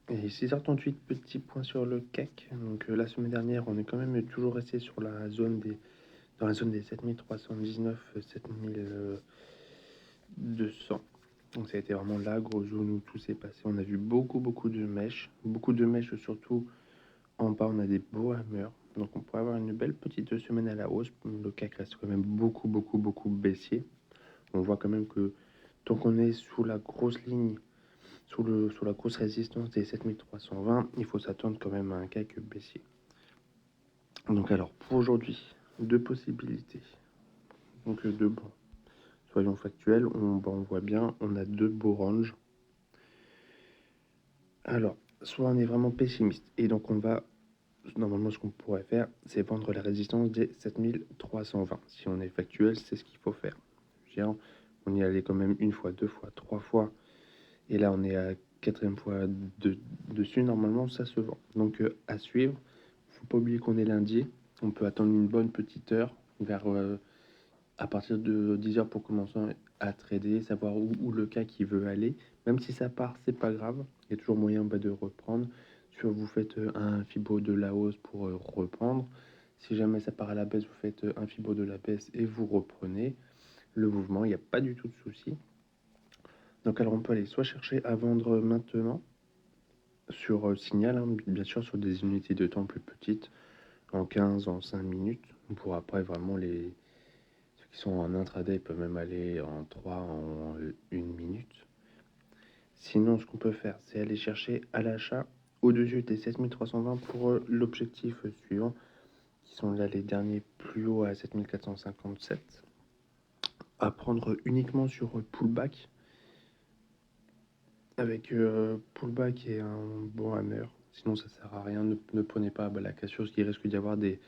Et 6h38, petit point sur le CAC. Donc la semaine dernière, on est quand même toujours resté sur la zone dans la zone des 7319, 7200. Donc ça a été vraiment la grosse zone où tout s'est passé. On a vu beaucoup de mèches. Beaucoup de mèches, surtout en bas, on a des beaux hammers. Donc on pourrait avoir une belle petite semaine à la hausse. Le CAC reste quand même beaucoup baissier. On voit quand même que tant qu'on est sous la grosse ligne, sous la grosse résistance des 7320, il faut s'attendre quand même à un CAC baissier. Donc alors, pour aujourd'hui, deux possibilités. Donc deux bons. Soyons factuels, on voit bien, on a deux beaux ranges. Alors, soit on est vraiment pessimiste, et donc on va, normalement ce qu'on pourrait faire, c'est vendre la résistance des 7320. Si on est factuel, c'est ce qu'il faut faire. On y allait quand même une fois, deux fois, trois fois, et là on est à quatrième fois dessus, normalement ça se vend. Donc à suivre, faut pas oublier qu'on est lundi, on peut attendre une bonne petite heure, vers à partir de 10h pour commencer à trader, savoir où le cas qui veut aller. Même si ça part, c'est pas grave, il y a toujours moyen de reprendre. Soit vous faites un fibo de la hausse pour reprendre. Si jamais ça part à la baisse, vous faites un fibo de la baisse et vous reprenez le mouvement, il n'y a pas du tout de souci. Donc alors on peut aller soit chercher à vendre maintenant sur signal, hein, bien sûr sur des unités de temps plus petites, en 15, en 5 minutes, pour après vraiment ceux qui sont en intraday peuvent même aller en 3, en 1 minute. Sinon ce qu'on peut faire, c'est aller chercher à l'achat au-dessus des 7320 pour l'objectif suivant, qui sont là les derniers plus hauts à 7457, à prendre uniquement sur pullback, avec pullback et un bon hammer. Sinon, ça sert à rien. Ne prenez pas la cassure, parce qu'il risque d'y avoir des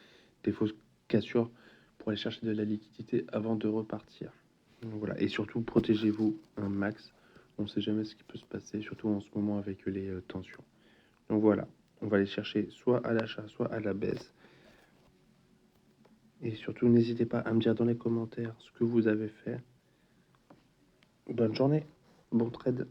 fausses cassures pour aller chercher de la liquidité avant de repartir. Donc voilà. Et surtout, protégez-vous un max. On ne sait jamais ce qui peut se passer, surtout en ce moment avec les tensions. Donc voilà. On va aller chercher soit à l'achat, soit à la baisse. Et surtout, n'hésitez pas à me dire dans les commentaires ce que vous avez fait. Bonne journée. Bon trade.